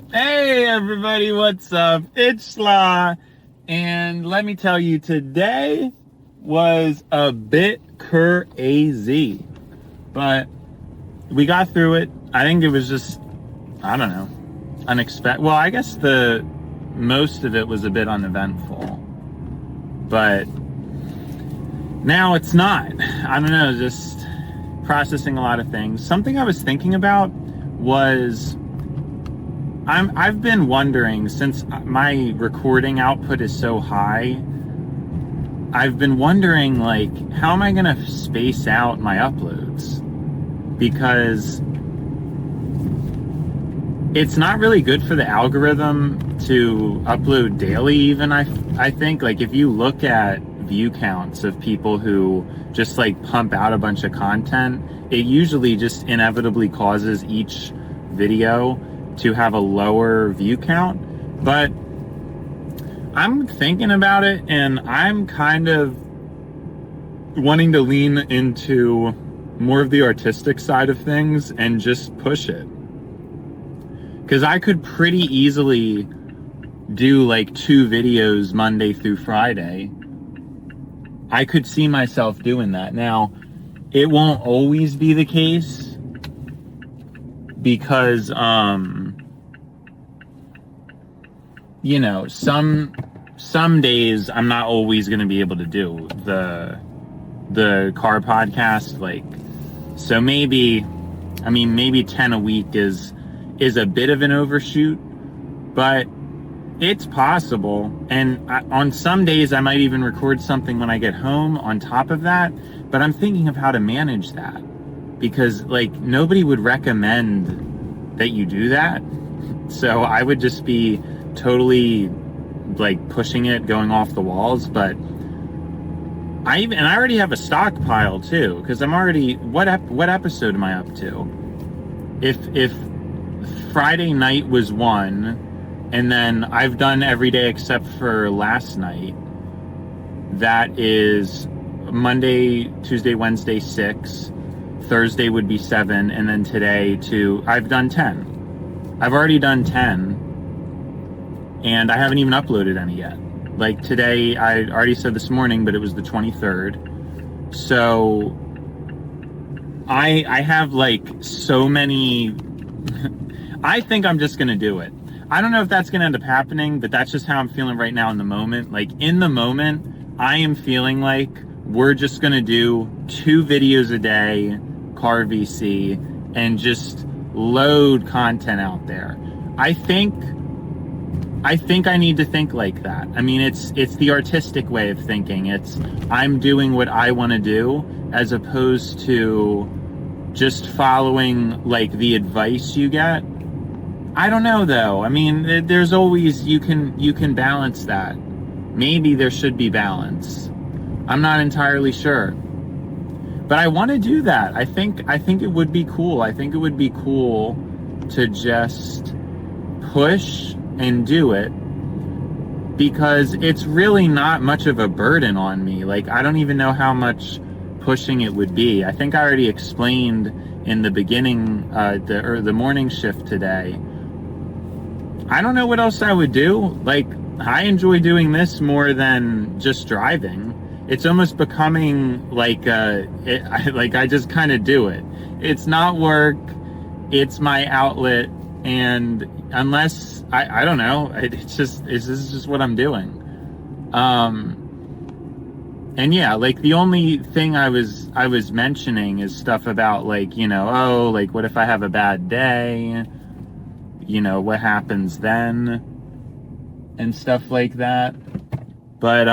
Hey everybody, what's up? It's Sla, and let me tell you, today was a bit crazy, but we got through it. I think it was just, I don't know, unexpected. Well, I guess the most of it was a bit uneventful, but now it's not. I don't know, just processing a lot of things. Something I was thinking about was I've been wondering, since my recording output is so high, I've been wondering, like, how am I going to space out my uploads? Because it's not really good for the algorithm to upload daily, even, I think. Like, if you look at view counts of people who just, like, pump out a bunch of content, it usually just inevitably causes each video to have a lower view count. But I'm thinking about it, and I'm kind of wanting to lean into more of the artistic side of things and just push it, because I could pretty easily do like 2 videos Monday through Friday. I could see myself doing that. Now, it won't always be the case, because you know, some days I'm not always going to be able to do the car podcast. Like, so maybe 10 a week is a bit of an overshoot, but it's possible. And on some days I might even record something when I get home on top of that. But I'm thinking of how to manage that, because like nobody would recommend that you do that. So I would just be totally like pushing it, going off the walls. But I already have a stockpile too, because I'm already, what episode am I up to? If Friday night was 1, and then I've done every day except for last night, that is Monday, Tuesday, Wednesday 6, Thursday would be 7, and then today 2. I've done 10. I've already done 10, and I haven't even uploaded any yet. Like today, I already said this morning, but it was the 23rd. So I have like so many. I think I'm just gonna do it. I don't know if that's gonna end up happening, but that's just how I'm feeling right now in the moment. Like in the moment, I am feeling like we're just gonna do 2 videos a day, car VC, and just load content out there. I think I need to think like that. I mean, it's the artistic way of thinking. It's I'm doing what I want to do, as opposed to just following like the advice you get. I don't know though. I mean, there's always, you can balance that. Maybe there should be balance. I'm not entirely sure. But I want to do that. I think it would be cool. I think it would be cool to just push and do it, because it's really not much of a burden on me. Like, I don't even know how much pushing it would be. I think I already explained in the beginning, the morning shift today. I don't know what else I would do. Like, I enjoy doing this more than just driving. It's almost becoming like I just kind of do it. It's not work. It's my outlet. And unless I don't know, it's just what I'm doing. And yeah, like the only thing I was mentioning is stuff about like, you know, oh, like what if I have a bad day? You know, what happens then? And stuff like that. But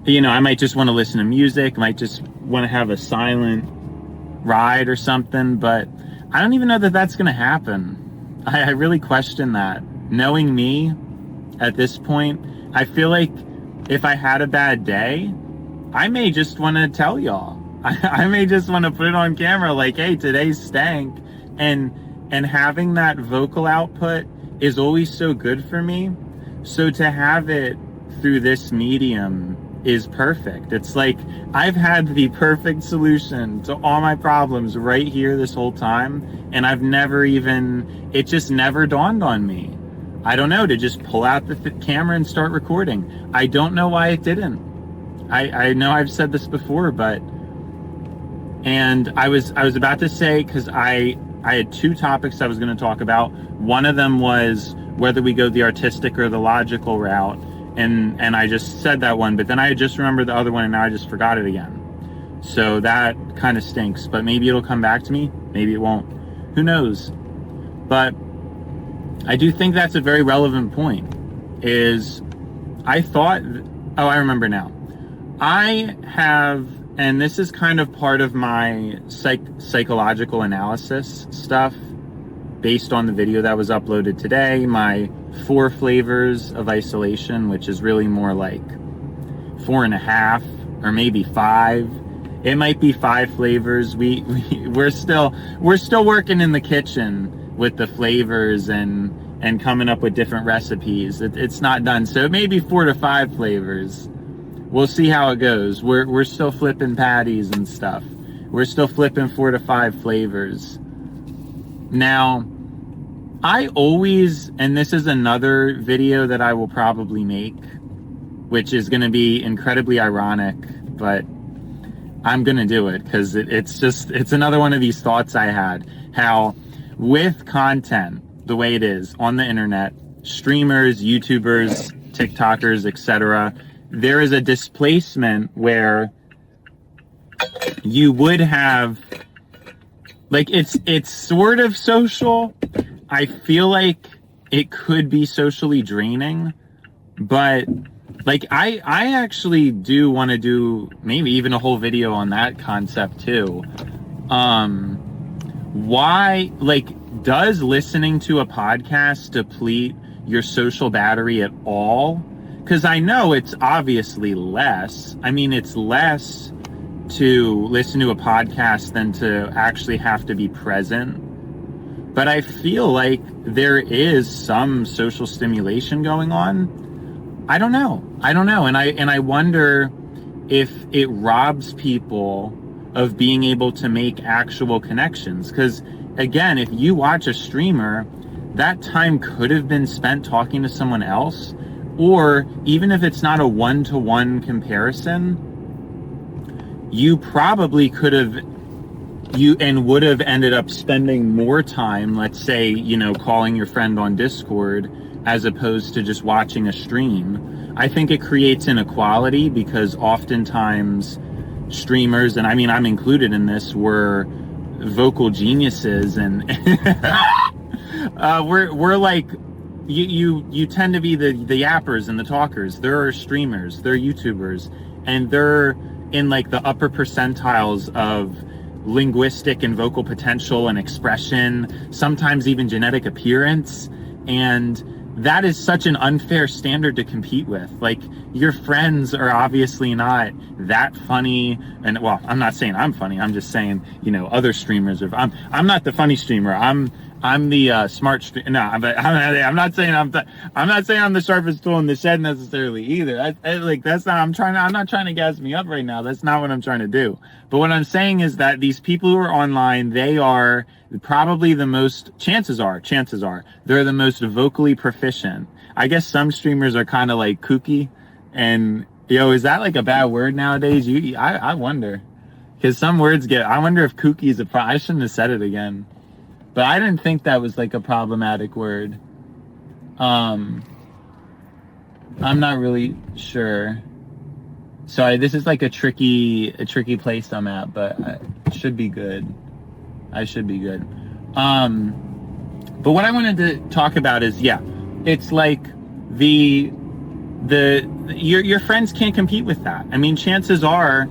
you know, I might just want to listen to music, might just want to have a silent ride or something, but I don't even know that that's going to happen. I really question that. Knowing me at this point, I feel like if I had a bad day, I may just want to tell y'all. I may just want to put it on camera like, hey, today's stank. And having that vocal output is always so good for me. So to have it through this medium is perfect. It's like I've had the perfect solution to all my problems right here this whole time, and I've never even, it just never dawned on me. I don't know, to just pull out the camera and start recording. I don't know why it didn't. I know I've said this before, but, and I was about to say, because I had two topics I was going to talk about. One of them was whether we go the artistic or the logical route. And I just said that one, but then I just remembered the other one and now I just forgot it again. So that kind of stinks, but maybe it'll come back to me. Maybe it won't. Who knows? But I do think that's a very relevant point. Is I thought, oh, I remember now. I have, and this is kind of part of my psychological analysis stuff based on the video that was uploaded today, my 4 flavors of isolation, which is really more like 4.5 or maybe 5. It might be 5 flavors. We're still working in the kitchen with the flavors and coming up with different recipes. It's not done. So it may be 4 to 5 flavors. We'll see how it goes. We're still flipping patties and stuff. We're still flipping 4 to 5 flavors. Now, I always, and this is another video that I will probably make, which is going to be incredibly ironic, but I'm going to do it because it's another one of these thoughts I had, how with content, the way it is on the internet, streamers, YouTubers, TikTokers, etc., there is a displacement where you would have, like, it's sort of social. I feel like it could be socially draining, but like I actually do want to do maybe even a whole video on that concept too. Why, like, does listening to a podcast deplete your social battery at all? Because I know it's obviously less. I mean, it's less to listen to a podcast than to actually have to be present. But I feel like there is some social stimulation going on. I don't know. And I wonder if it robs people of being able to make actual connections. Because again, if you watch a streamer, that time could have been spent talking to someone else. Or even if it's not a one-to-one comparison, you probably could have would have ended up spending more time, let's say, calling your friend on Discord as opposed to just watching a stream. I think it creates inequality because oftentimes streamers, and I mean, I'm included in this, were vocal geniuses, and we're like, you tend to be the yappers and the talkers. There are streamers, they're YouTubers, and they're in like the upper percentiles of linguistic and vocal potential and expression, sometimes even genetic appearance. And that is such an unfair standard to compete with. Like, your friends are obviously not that funny. And well, I'm not saying I'm funny. I'm just saying, other streamers are. I'm not the funny streamer. I'm the smart streamer. No, I'm not saying I'm the sharpest tool in the shed necessarily either. That's not. I'm not trying to gas me up right now. That's not what I'm trying to do. But what I'm saying is that these people who are online, they are probably the most, chances are, they're the most vocally proficient. I guess some streamers are kind of like kooky, and is that like a bad word nowadays? I wonder, because some words I wonder if kooky is I shouldn't have said it again, but I didn't think that was like a problematic word. I'm not really sure. Sorry, this is like a tricky place I'm at, but I should be good. But what I wanted to talk about is, it's like your friends can't compete with that. I mean, chances are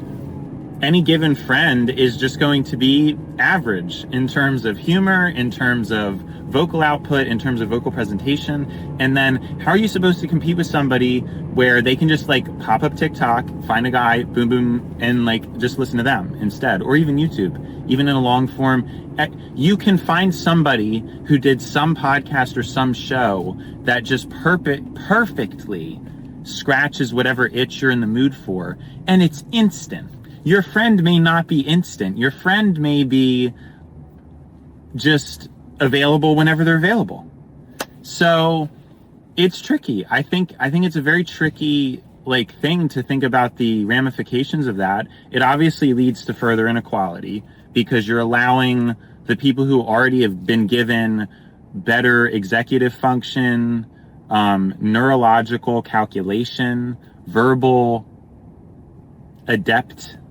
any given friend is just going to be average in terms of humor, in terms of vocal output, in terms of vocal presentation. And then how are you supposed to compete with somebody where they can just like pop up TikTok, find a guy, boom, boom, and like just listen to them instead, or even YouTube, even in a long form. You can find somebody who did some podcast or some show that just perfectly scratches whatever itch you're in the mood for, and it's instant. Your friend may not be instant. Your friend may be just available whenever they're available. So it's tricky. I think it's a very tricky thing to think about the ramifications of that. It obviously leads to further inequality because you're allowing the people who already have been given better executive function, neurological calculation, verbal adeptitude.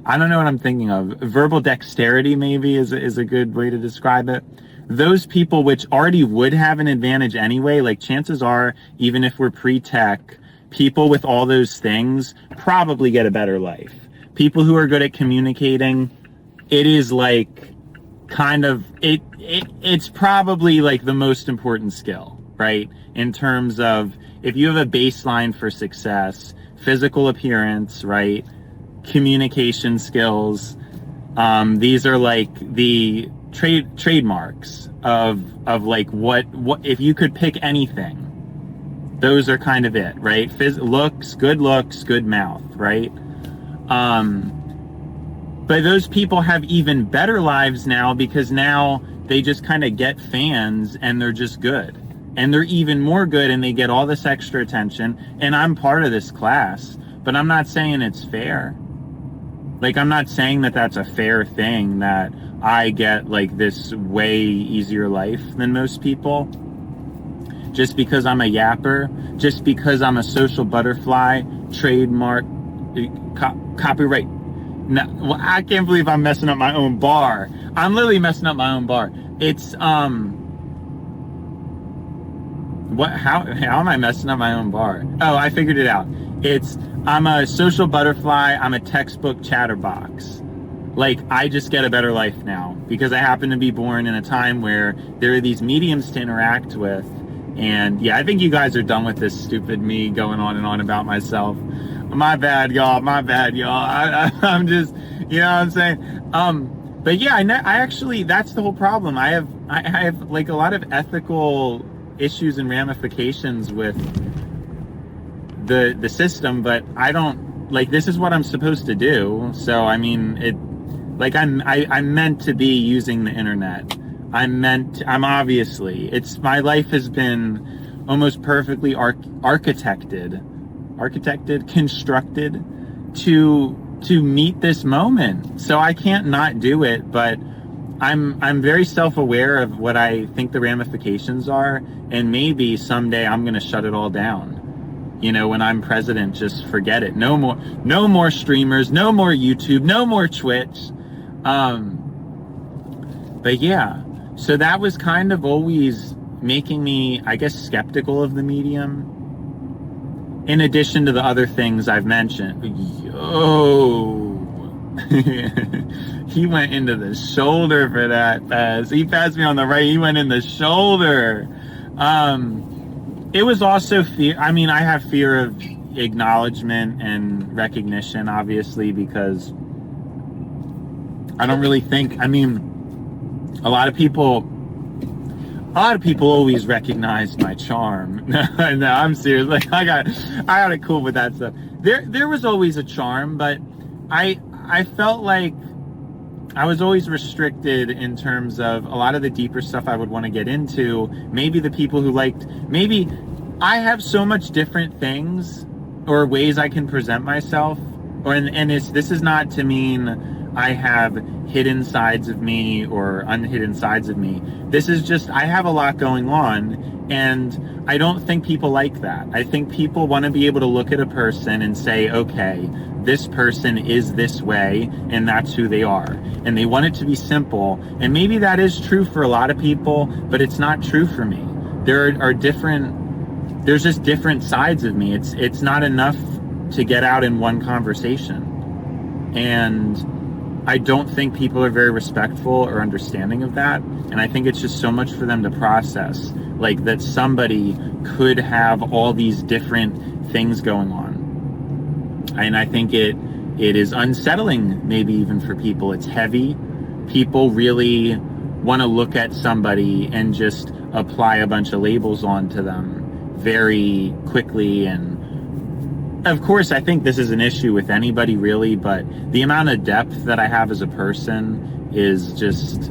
I don't know what I'm thinking of. Verbal dexterity maybe is a good way to describe it. Those people which already would have an advantage anyway, chances are, even if we're pre-tech, people with all those things probably get a better life. People who are good at communicating, it is it's probably the most important skill, right? In terms of if you have a baseline for success, physical appearance, right? Communication skills. These are the trademarks of what if you could pick anything, those are kind of it, right? Looks, good mouth, right? But those people have even better lives now because now they just kind of get fans and they're just good. And they're even more good and they get all this extra attention. And I'm part of this class, but I'm not saying it's fair. I'm not saying that that's a fair thing that I get this way easier life than most people. Just because I'm a yapper, just because I'm a social butterfly, trademark, copyright. No, well, I can't believe I'm messing up my own bar. I'm literally messing up my own bar. It's, how am I messing up my own bar? Oh, I figured it out. I'm a social butterfly. I'm a textbook chatterbox. I just get a better life now because I happen to be born in a time where there are these mediums to interact with. And yeah, I think you guys are done with this stupid me going on and on about myself. My bad, y'all. I'm just, you know what I'm saying? But yeah, I actually, that's the whole problem. I have a lot of ethical issues and ramifications with the system, but I don't, this is what I'm supposed to do. So, I mean, I'm meant to be using the internet. I'm obviously, my life has been almost perfectly constructed to meet this moment. So I can't not do it, but I'm very self-aware of what I think the ramifications are, and maybe someday I'm going to shut it all down. When I'm president, just forget it. No more streamers, no more YouTube, no more Twitch. But yeah, so that was kind of always making me, I guess, skeptical of the medium. In addition to the other things I've mentioned. Yo, he went into the shoulder for that pass. He passed me on the right. He went in the shoulder. It was also fear. I mean, I have fear of acknowledgement and recognition, obviously, because I don't really think, a lot of people always recognize my charm. No, I'm serious. I got it cool with that stuff. There was always a charm, but I felt like I was always restricted in terms of a lot of the deeper stuff I would want to get into. Maybe the people who maybe I have so much different things or ways I can present myself, this is not to mean I have hidden sides of me or unhidden sides of me. This is just, I have a lot going on, and I don't think people like that. I think people want to be able to look at a person and say, okay, this person is this way, and that's who they are. And they want it to be simple. And maybe that is true for a lot of people, but it's not true for me. There's just different sides of me. It's not enough to get out in one conversation. And I don't think people are very respectful or understanding of that. And I think it's just so much for them to process, that somebody could have all these different things going on. And I think it is unsettling, maybe even for people. It's heavy. People really want to look at somebody and just apply a bunch of labels onto them very quickly. And of course, I think this is an issue with anybody really, but the amount of depth that I have as a person is just,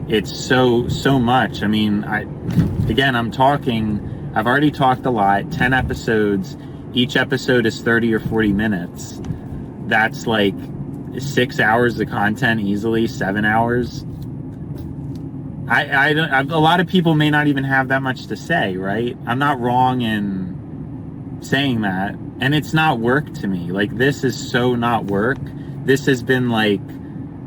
it's so much. I mean, I've already talked a lot, 10 episodes. Each episode is 30 or 40 minutes. That's like 6 hours of content easily, 7 hours. A lot of people may not even have that much to say, right? I'm not wrong in saying that. And it's not work to me. Like, this is so not work. This has been like,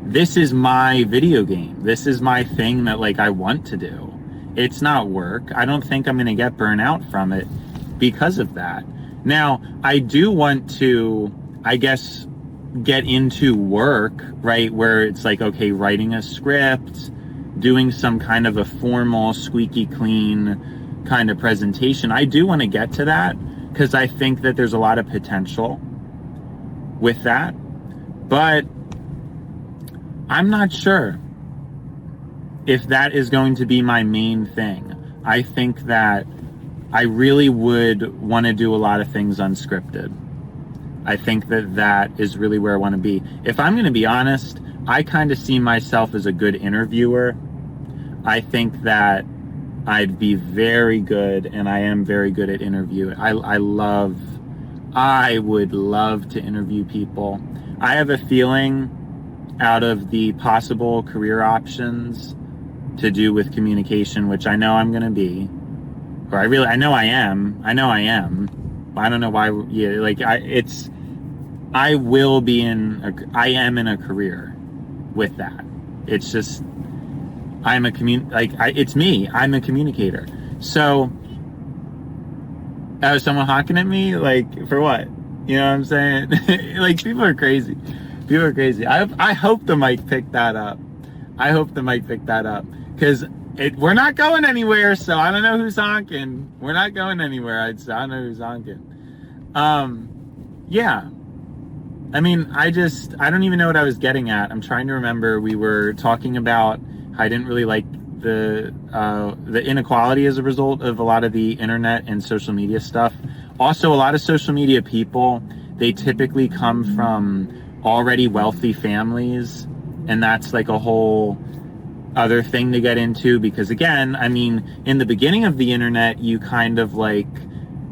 this is my video game. This is my thing that like I want to do. It's not work. I don't think I'm going to get burnout from it because of that. Now, I do want to, I guess, get into work, right? Where it's like, okay, writing a script, doing some kind of a formal, squeaky clean kind of presentation. I do want to get to that because I think that there's a lot of potential with that. But I'm not sure if that is going to be my main thing. I think that I really would want to do a lot of things unscripted. I think that that is really where I want to be. If I'm going to be honest, I kind of see myself as a good interviewer. I think that I'd be very good, and I am very good at interviewing. I would love to interview people. I have a feeling out of the possible career options to do with communication, which I know I'm going to be, or I know I am. I don't know why. Yeah, like I am in a career with that. It's just, it's me. I'm a communicator. So, someone honking at me, like, for what? You know what I'm saying? Like, people are crazy. I hope the mic picked that up. Because we're not going anywhere, so I don't know who's honking. We're not going anywhere, I don't know who's honking. Yeah. I mean, I don't even know what I was getting at. I'm trying to remember. We were talking about how I didn't really like the inequality as a result of a lot of the internet and social media stuff. Also, a lot of social media people, they typically come from already wealthy families, and that's like a whole other thing to get into, because again, I mean, in the beginning of the internet, you kind of like,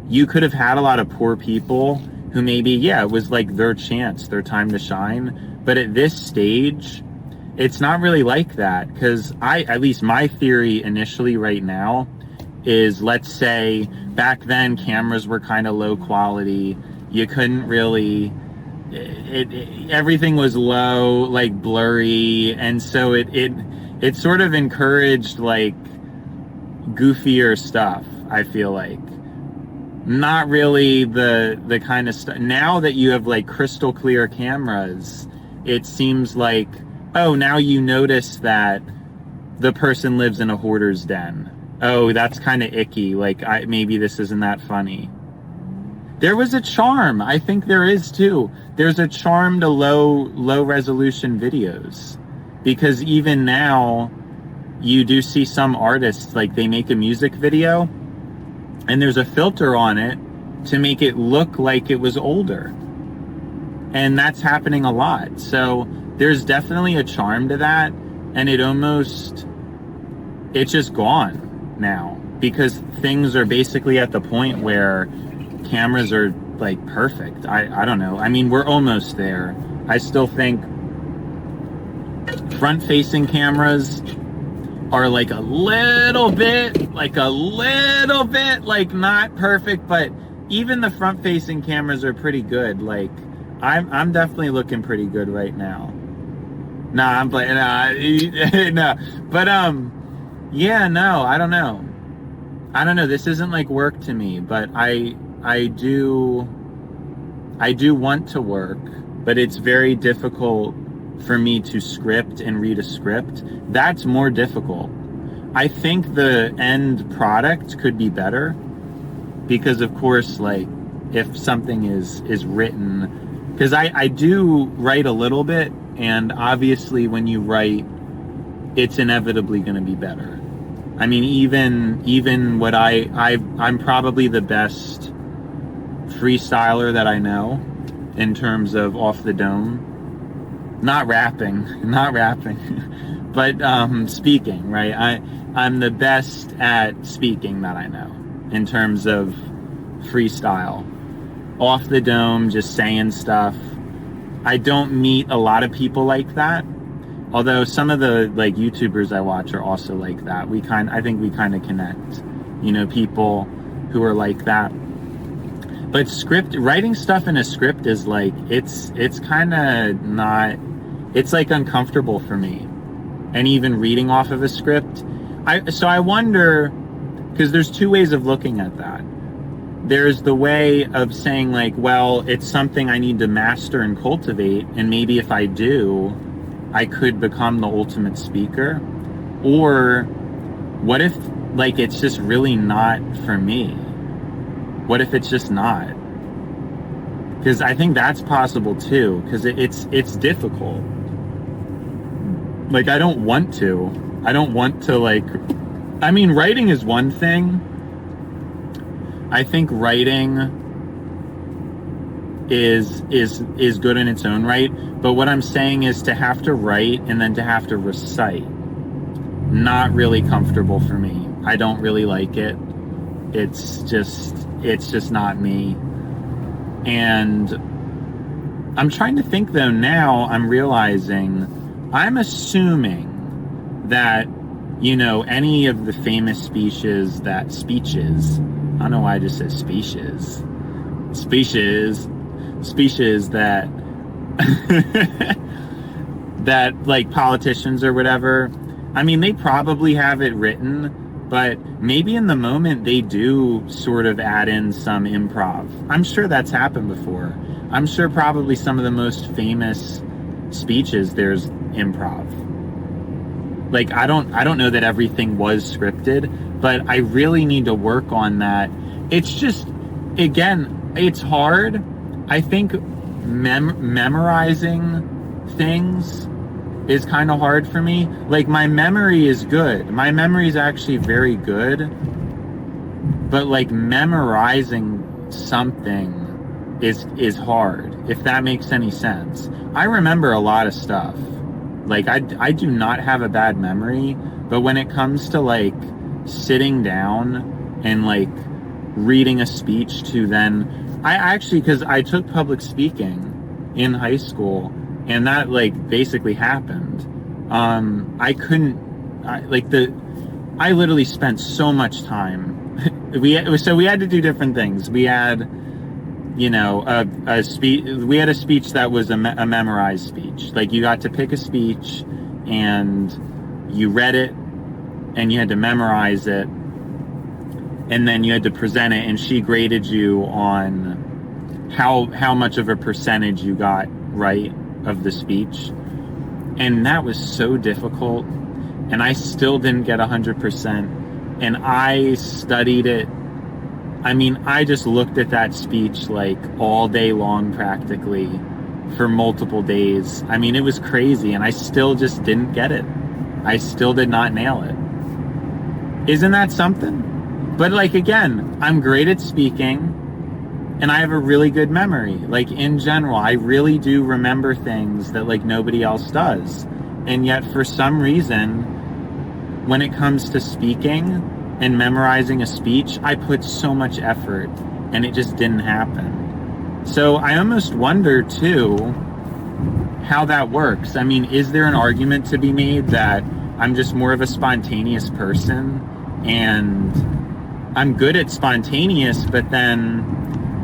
you could have had a lot of poor people who maybe, yeah, it was like their chance, their time to shine. But at this stage, it's not really like that, because at least my theory initially right now is, let's say back then cameras were kind of low quality. You couldn't really, everything was low, like blurry. And so it sort of encouraged like goofier stuff, I feel like. Not really the kind of stuff. Now that you have like crystal clear cameras, it seems like, oh, now you notice that the person lives in a hoarder's den. Oh, that's kind of icky. Like, maybe this isn't that funny. There was a charm. I think there is too. There's a charm to low resolution videos, because even now you do see some artists, like they make a music video and there's a filter on it to make it look like it was older. And that's happening a lot. So there's definitely a charm to that. And it's just gone now, because things are basically at the point where cameras are like perfect. I don't know. I mean, we're almost there. I still think front facing cameras are like a little bit like not perfect, but even the front facing cameras are pretty good. Like I'm definitely looking pretty good right now. Nah, I'm playing. No, but yeah, no, I don't know. This isn't like work to me, but I do want to work, but it's very difficult for me to script and read a script. That's more difficult. I think the end product could be better, because of course, like, if something is written, because I do write a little bit, and obviously when you write, it's inevitably going to be better. I mean, even what I'm probably the best freestyler that I know in terms of off the dome. Not rapping, but speaking, right? I'm the best at speaking that I know in terms of freestyle. Off the dome, just saying stuff. I don't meet a lot of people like that. Although some of the like YouTubers I watch are also like that. I think we kind of connect, people who are like that. But writing stuff in a script is like, it's kind of not, it's like uncomfortable for me. And even reading off of a script. So I wonder, because there's two ways of looking at that. There's the way of saying like, well, it's something I need to master and cultivate. And maybe if I do, I could become the ultimate speaker. Or what if like it's just really not for me? What if it's just not? Because I think that's possible too, because it's difficult. Like I don't want to like, I mean, writing is one thing. I think writing is good in its own right, but what I'm saying is to have to write and then to have to recite, not really comfortable for me. I don't really like it. It's just not me. And I'm trying to think though, now I'm realizing, I'm assuming that, any of the famous speeches, I don't know why I just said speeches that that like politicians or whatever, I mean, they probably have it written, but maybe in the moment they do sort of add in some improv. I'm sure that's happened before. I'm sure probably some of the most famous speeches, there's improv. Like, I don't know that everything was scripted, but I really need to work on that. It's just, again, it's hard. I think memorizing things is kind of hard for me. Like, my memory is good. My memory is actually very good. But, like, memorizing something is hard, if that makes any sense. I remember a lot of stuff. Like, I do not have a bad memory, but when it comes to, like, sitting down and, like, reading a speech to then... I actually, because I took public speaking in high school, and that, like, basically happened. I literally spent so much time. we had to do different things. We had... a speech. We had a speech that was a memorized speech. Like, you got to pick a speech and you read it and you had to memorize it, and then you had to present it, and she graded you on how much of a percentage you got right of the speech. And that was so difficult, and I still didn't get 100%, and I studied it. I mean, I just looked at that speech like all day long, practically, for multiple days. I mean, it was crazy, and I still just didn't get it. I still did not nail it. Isn't that something? But, like, again, I'm great at speaking, and I have a really good memory. Like, in general, I really do remember things that, like, nobody else does. And yet, for some reason, when it comes to speaking and memorizing a speech, I put so much effort, and it just didn't happen. So I almost wonder too how that works. I mean, is there an argument to be made that I'm just more of a spontaneous person, and I'm good at spontaneous, but then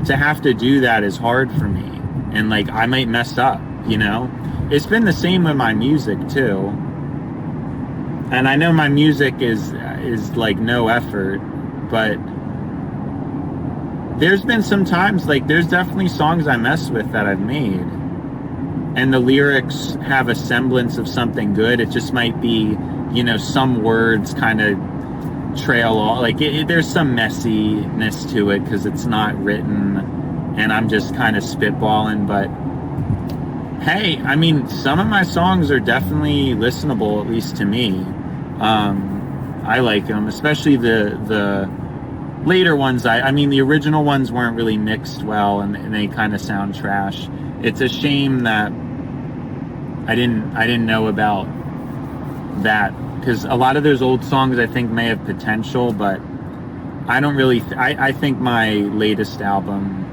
to have to do that is hard for me, and like I might mess up, It's been the same with my music too. And I know my music is like no effort, but there's been some times, like, there's definitely songs I mess with that I've made, and the lyrics have a semblance of something good. It just might be, some words kind of trail off. Like, there's some messiness to it because it's not written, and I'm just kind of spitballing, but hey, I mean, some of my songs are definitely listenable, at least to me. I like them, especially the later ones. I mean, the original ones weren't really mixed well, and they kind of sound trash. It's a shame that I didn't know about that, because a lot of those old songs I think may have potential, but I don't really. I think my latest album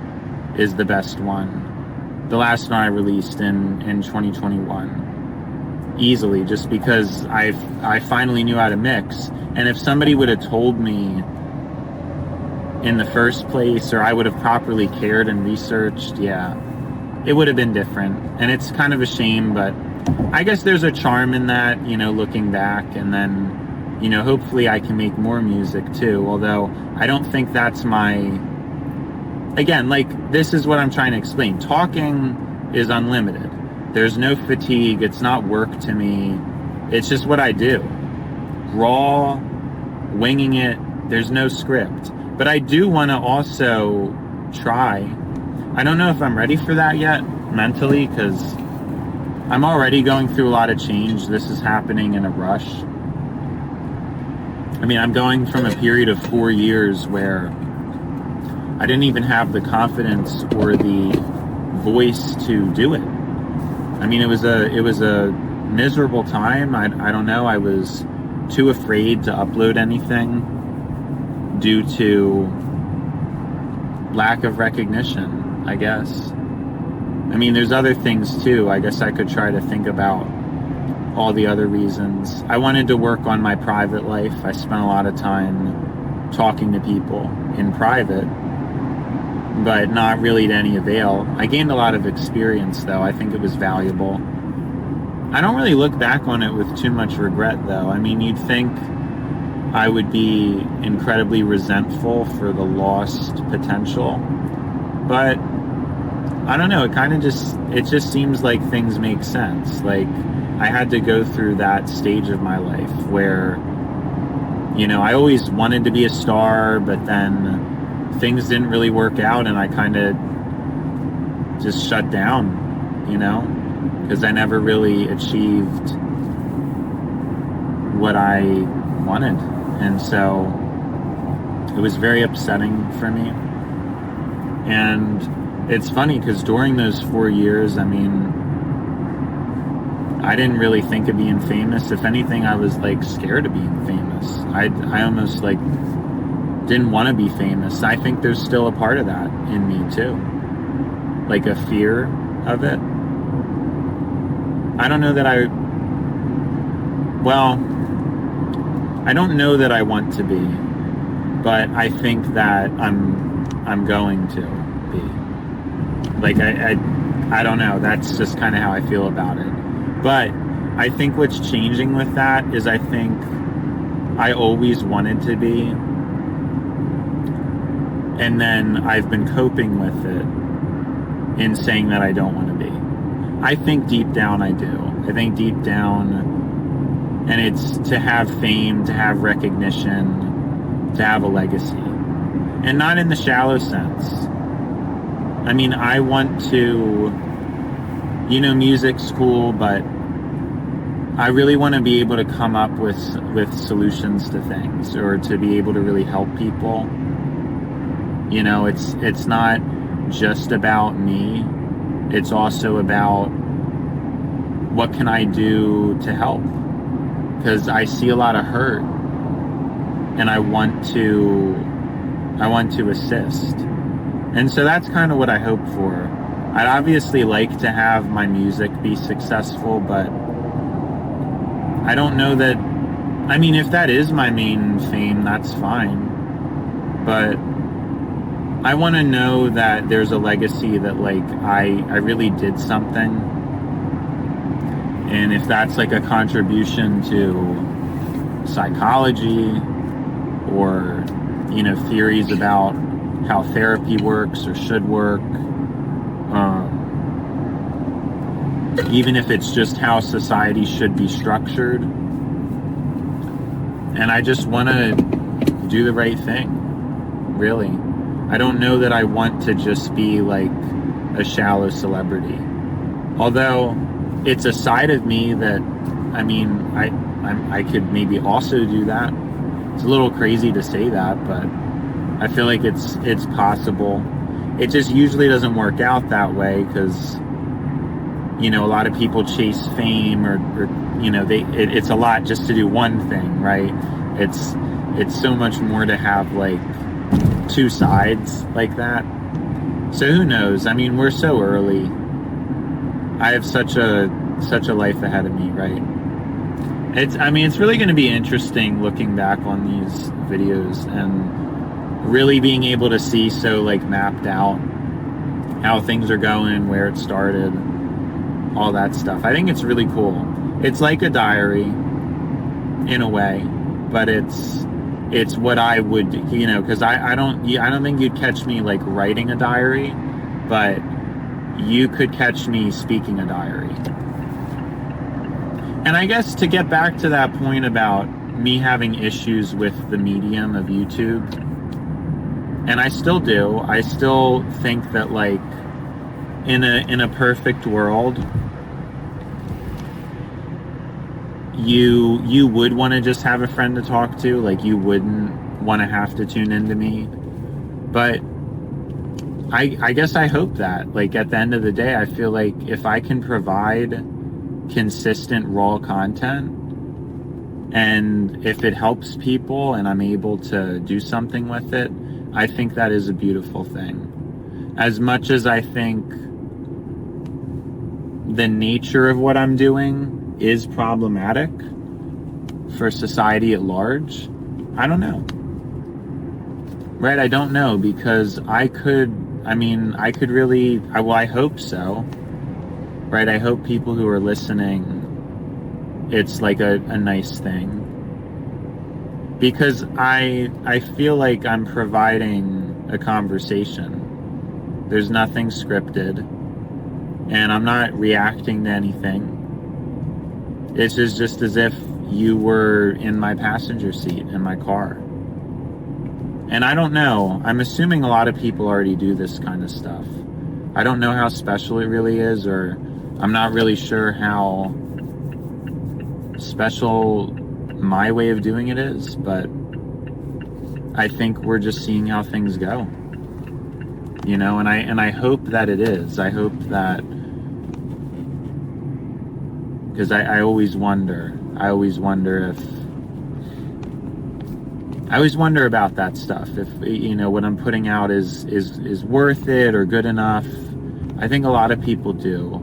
is the best one. The last one I released in 2021, easily, just because I finally knew how to mix. And if somebody would have told me in the first place, or I would have properly cared and researched, yeah, it would have been different. And it's kind of a shame, but I guess there's a charm in that, you know, looking back. And then, you know, hopefully I can make more music too, although I don't think that's my... Again, like, this is what I'm trying to explain. Talking is unlimited. There's no fatigue. It's not work to me. It's just what I do. Raw, winging it. There's no script. But I do want to also try. I don't know if I'm ready for that yet, mentally, because I'm already going through a lot of change. This is happening in a rush. I mean, I'm going from a period of 4 years where I didn't even have the confidence or the voice to do it. I mean, it was a miserable time. I don't know. I was too afraid to upload anything due to lack of recognition, I guess. I mean, there's other things too. I guess I could try to think about all the other reasons. I wanted to work on my private life. I spent a lot of time talking to people in private, but not really to any avail. I gained a lot of experience, though. I think it was valuable. I don't really look back on it with too much regret, though. I mean, you'd think I would be incredibly resentful for the lost potential, but I don't know. It just seems like things make sense. Like, I had to go through that stage of my life where, you know, I always wanted to be a star, but then things didn't really work out, and I kind of just shut down, you know, because I never really achieved what I wanted. And so it was very upsetting for me. And it's funny because during those 4 years, I mean, I didn't really think of being famous. If anything, I was like scared of being famous. I almost like didn't want to be famous. I think there's still a part of that in me too, like a fear of it. I don't know that I don't know that I want to be, but I think that I'm going to be. Like, I don't know. That's just kind of how I feel about it. But I think what's changing with that is I think I always wanted to be, and then I've been coping with it in saying that I don't want to be. I think deep down I do. I think deep down, and it's to have fame, to have recognition, to have a legacy. And not in the shallow sense. I mean, I want to, you know, music's cool, but I really want to be able to come up with solutions to things, or to be able to really help people. You know, it's not just about me. It's also about what can I do to help? Because I see a lot of hurt, and I want to assist. And so that's kind of what I hope for. I'd obviously like to have my music be successful, but I don't know that, I mean, if that is my main fame, that's fine. But I want to know that there's a legacy, that like I really did something. And if that's like a contribution to psychology, or, you know, theories about how therapy works or should work, even if it's just how society should be structured. And I just want to do the right thing, really. I don't know that I want to just be like a shallow celebrity. Although it's a side of me that, I mean, I could maybe also do that. It's a little crazy to say that, but I feel like it's possible. It just usually doesn't work out that way because, you know, a lot of people chase fame or you know, it's a lot just to do one thing, right? It's so much more to have like two sides like that. So who knows? I mean, we're so early. I have such a life ahead of me, right? It's really going to be interesting looking back on these videos and really being able to see so like mapped out how things are going, where it started, all that stuff. I think it's really cool. It's like a diary in a way, but it's what I would, you know, because I don't think you'd catch me like writing a diary, but you could catch me speaking a diary. And I guess to get back to that point about me having issues with the medium of YouTube, and I still do, I still think that like in a perfect world, you would want to just have a friend to talk to, like you wouldn't want to have to tune into me. But I guess I hope that, like, at the end of the day, I feel like if I can provide consistent raw content, and if it helps people and I'm able to do something with it, I think that is a beautiful thing. As much as I think the nature of what I'm doing is problematic for society at large, I don't know. Right? I don't know, because I could really, well, I hope so. Right? I hope people who are listening, it's like a nice thing. Because I feel like I'm providing a conversation. There's nothing scripted, and I'm not reacting to anything. It's just as if you were in my passenger seat in my car. And I don't know. I'm assuming a lot of people already do this kind of stuff. I don't know how special it really is, or I'm not really sure how special my way of doing it is, but I think we're just seeing how things go. You know, and I hope that it is. I hope that, because I always wonder about that stuff. If, you know, what I'm putting out is worth it or good enough. I think a lot of people do,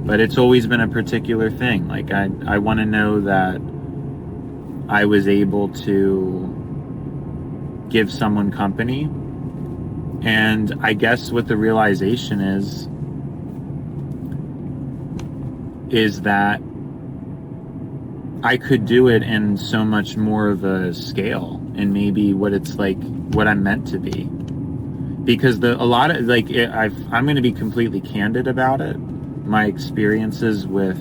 but it's always been a particular thing. Like I want to know that I was able to give someone company. And I guess what the realization is that I could do it in so much more of a scale, and maybe what it's like, what I'm meant to be. Because I'm going to be completely candid about it. My experiences with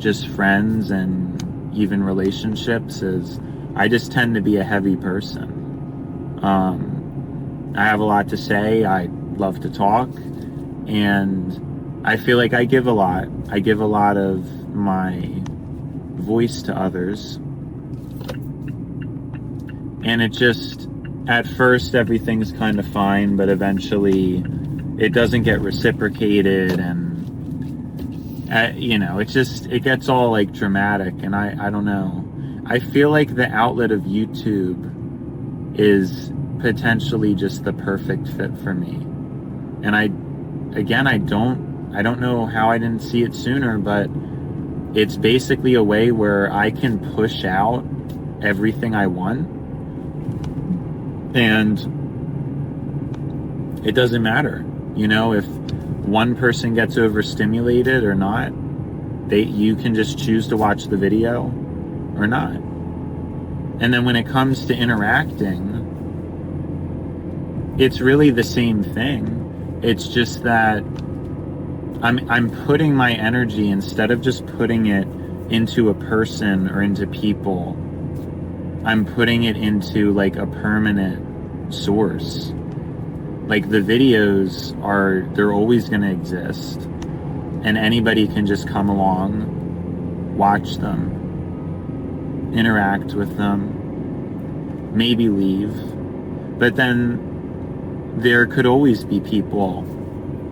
just friends and even relationships is I just tend to be a heavy person. I have a lot to say. I love to talk, and I feel like I give a lot. I give a lot of my voice to others, and it just, at first everything's kind of fine, but eventually it doesn't get reciprocated, and you know, it gets all like dramatic, and I don't know. I feel like the outlet of YouTube is potentially just the perfect fit for me, and I don't know how I didn't see it sooner, but it's basically a way where I can push out everything I want, and it doesn't matter, you know, if one person gets overstimulated or not. You can just choose to watch the video or not. And then when it comes to interacting, it's really the same thing. It's just that I'm putting my energy, instead of just putting it into a person or into people, I'm putting it into like a permanent source. Like the videos they're always going to exist, and anybody can just come along, watch them, interact with them, maybe leave. But then there could always be people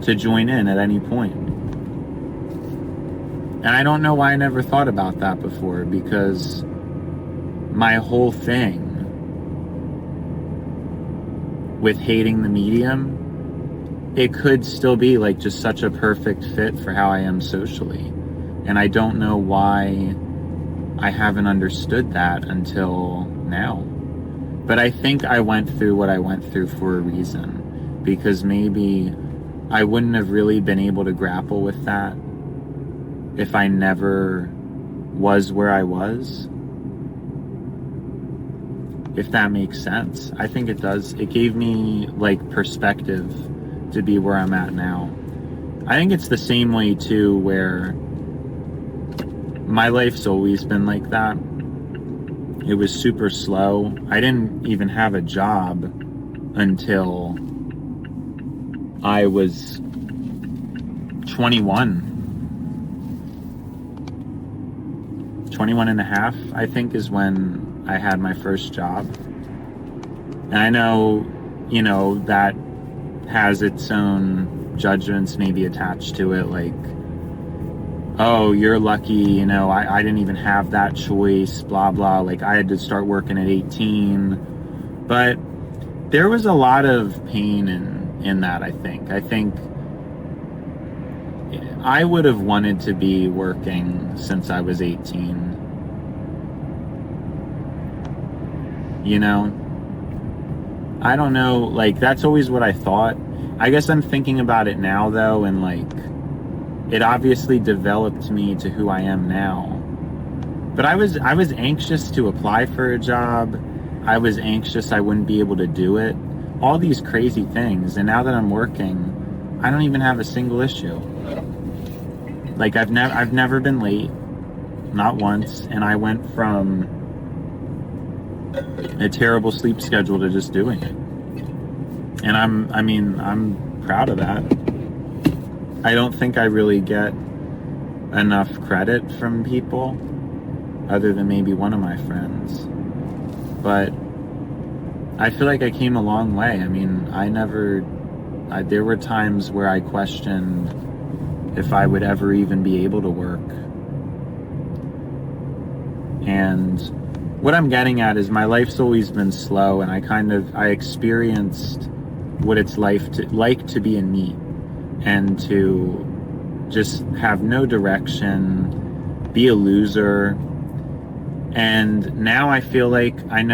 to join in at any point. And I don't know why I never thought about that before, because my whole thing with hating the medium, it could still be like just such a perfect fit for how I am socially. And I don't know why I haven't understood that until now. But I think I went through what I went through for a reason, because maybe I wouldn't have really been able to grapple with that if I never was where I was. If that makes sense. I think it does. It gave me like perspective to be where I'm at now. I think it's the same way too, where my life's always been like that. It was super slow. I didn't even have a job until I was 21 and a half, I think, is when I had my first job. And I know, you know, that has its own judgments maybe attached to it, like, oh, you're lucky, you know, I didn't even have that choice, blah, blah. Like, I had to start working at 18. But there was a lot of pain in that, I think. I think I would have wanted to be working since I was 18. You know? I don't know, like, that's always what I thought. I guess I'm thinking about it now, though, and, like, it obviously developed me to who I am now. But I was anxious to apply for a job. I was anxious I wouldn't be able to do it. All these crazy things. And now that I'm working, I don't even have a single issue. Like, I've never been late, not once, and I went from a terrible sleep schedule to just doing it. And I'm proud of that. I don't think I really get enough credit from people, other than maybe one of my friends. But I feel like I came a long way. I mean, there were times where I questioned if I would ever even be able to work. And what I'm getting at is my life's always been slow, and I experienced what it's like to be in NEET and to just have no direction, be a loser. And now I feel like I'm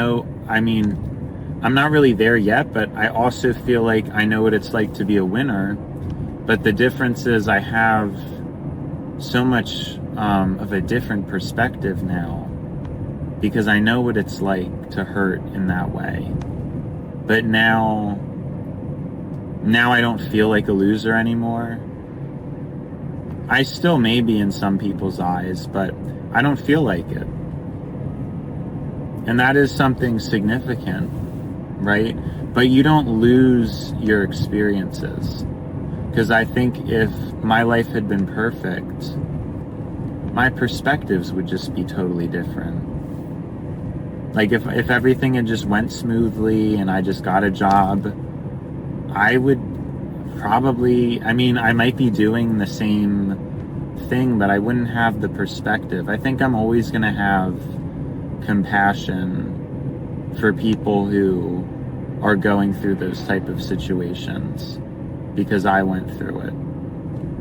not really there yet, but I also feel like I know what it's like to be a winner. But the difference is I have so much of a different perspective now, because I know what it's like to hurt in that way. But now I don't feel like a loser anymore. I still may be in some people's eyes, but I don't feel like it. And that is something significant, right? But you don't lose your experiences. Because I think if my life had been perfect, my perspectives would just be totally different. Like, if everything had just went smoothly and I just got a job, I would probably, I might be doing the same thing, but I wouldn't have the perspective. I think I'm always going to have compassion for people who are going through those type of situations, because I went through it.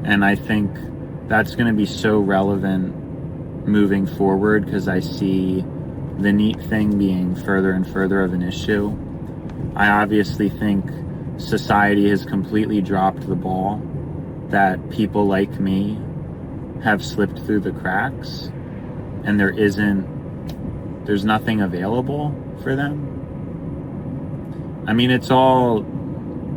And I think that's going to be so relevant moving forward, because I see the NEET thing being further and further of an issue. I obviously think society has completely dropped the ball, that people like me have slipped through the cracks, and there's nothing available for them.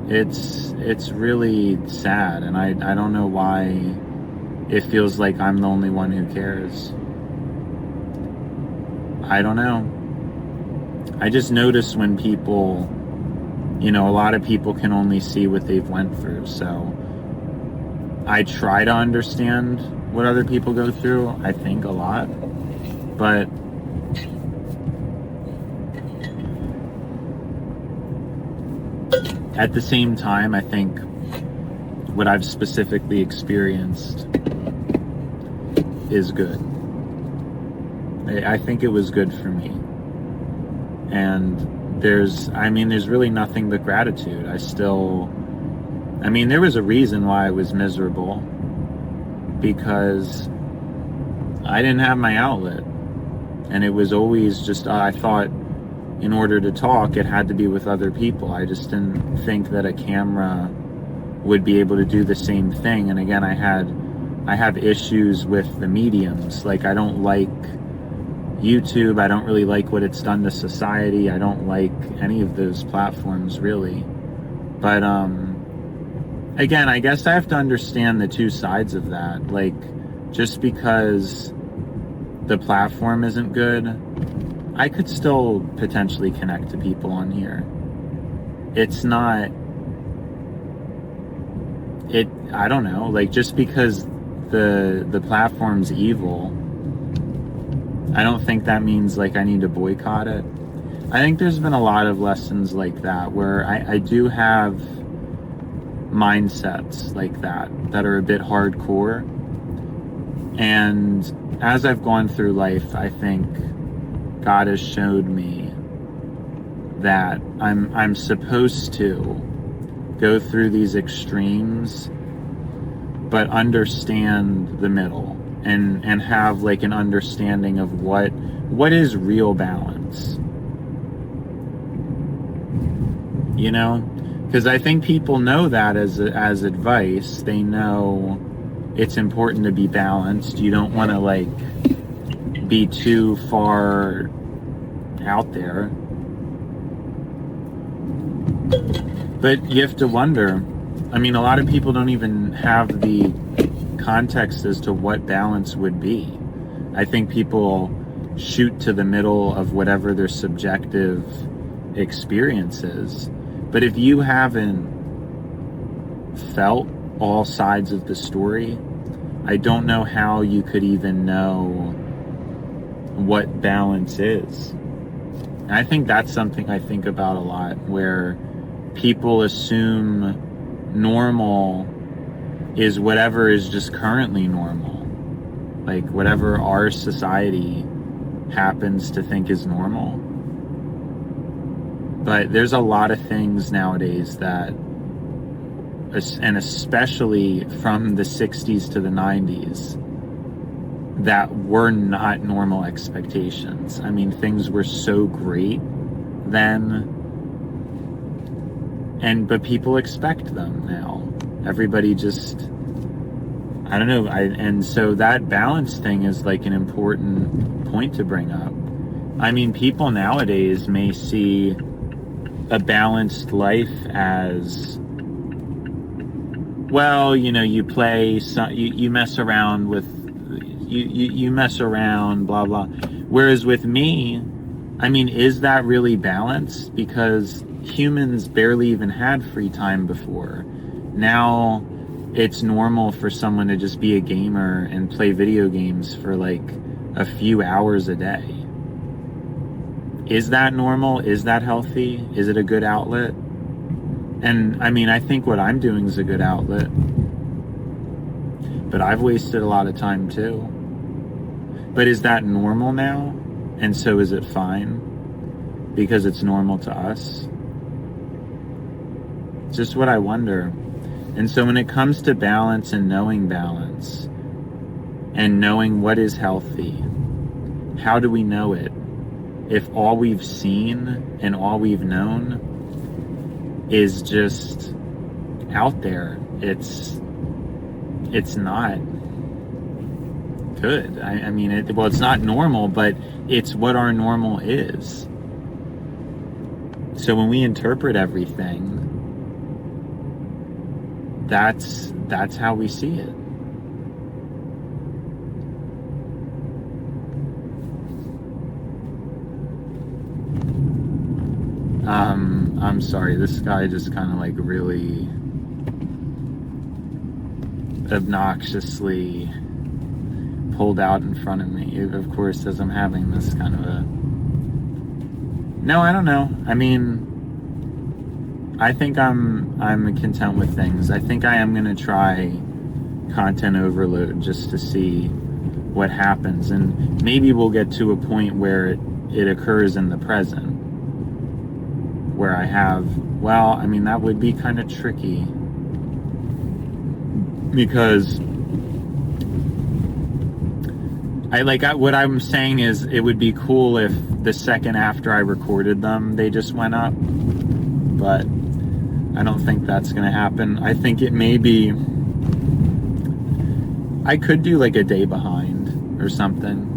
It's really sad, and I don't know why it feels like I'm the only one who cares. I don't know. I just notice when people, a lot of people can only see what they've went through, so I try to understand what other people go through, I think, a lot, but at the same time, I think what I've specifically experienced is good. I think it was good for me. And there's really nothing but gratitude. There was a reason why I was miserable, because I didn't have my outlet. And it was always just, I thought in order to talk, it had to be with other people. I just didn't think that a camera would be able to do the same thing. And again, I have issues with the mediums. Like, I don't like YouTube. I don't really like what it's done to society. I don't like any of those platforms, really. But again, I guess I have to understand the two sides of that. Like, just because the platform isn't good, I could still potentially connect to people on here. It's not, I don't know, like, just because the platform's evil, I don't think that means like I need to boycott it. I think there's been a lot of lessons like that where I do have mindsets like that are a bit hardcore. And as I've gone through life, I think God has showed me that I'm supposed to go through these extremes, but understand the middle and have like an understanding of what is real balance. You know, because I think people know that as advice. They know it's important to be balanced. You don't want to like be too far out there. But you have to wonder, a lot of people don't even have the context as to what balance would be. I think people shoot to the middle of whatever their subjective experience is. But if you haven't felt all sides of the story, I don't know how you could even know what balance is. And I think that's something I think about a lot, where people assume normal is whatever is just currently normal. Like whatever our society happens to think is normal. But there's a lot of things nowadays that, and especially from the 60s to the 90s, that were not normal expectations. Things were so great then, but people expect them now. Everybody just, I don't know. And so that balance thing is like an important point to bring up. People nowadays may see a balanced life as, well, you play, you mess around with, you mess around, blah, blah. Whereas with me, is that really balanced? Because humans barely even had free time before. Now it's normal for someone to just be a gamer and play video games for like a few hours a day. Is that normal? Is that healthy? Is it a good outlet? And I think what I'm doing is a good outlet. But I've wasted a lot of time too. But is that normal now? And so is it fine? Because it's normal to us? It's just what I wonder. And so when it comes to balance and knowing what is healthy, how do we know it? If all we've seen and all we've known is just out there, it's not good. It's not normal, but it's what our normal is. So when we interpret everything, that's how we see it. I'm sorry, this guy just kind of like really obnoxiously pulled out in front of me, of course, as I'm having this kind of a, no, I don't know. I'm content with things. I think I am gonna try content overload just to see what happens, and maybe we'll get to a point where it occurs in the present, where I have, well, I mean, that would be kind of tricky, because what I'm saying is, it would be cool if the second after I recorded them, they just went up, but I don't think that's gonna happen. I think it may be, I could do like a day behind or something.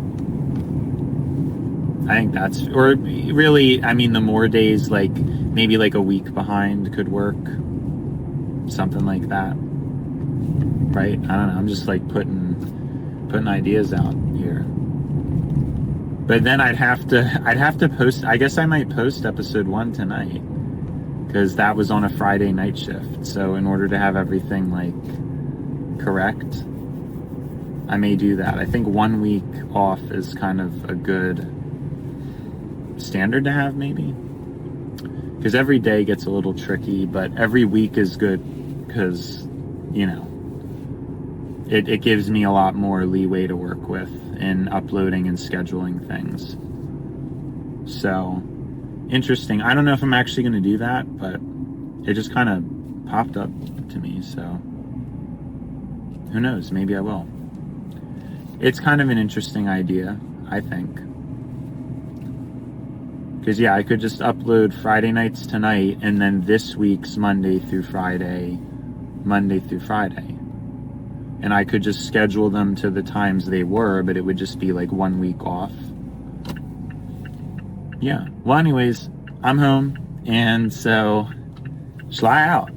I think that's, or really, I mean, the more days, like maybe like a week behind could work. Something like that. Right? I don't know. I'm just like putting ideas out here. But then I'd have to post, I guess I might post episode 1 tonight, because that was on a Friday night shift. So in order to have everything like correct, I may do that. I think 1 week off is kind of a good standard to have, maybe, because every day gets a little tricky, but every week is good, because, you know, it gives me a lot more leeway to work with in uploading and scheduling things. So interesting. I don't know if I'm actually going to do that, but it just kind of popped up to me, so who knows, maybe I will. It's kind of an interesting idea, I think, because yeah, I could just upload Friday nights tonight, and then this week's Monday through Friday, and I could just schedule them to the times they were, but it would just be like 1 week off. Yeah, well, anyways, I'm home, and so Sla out.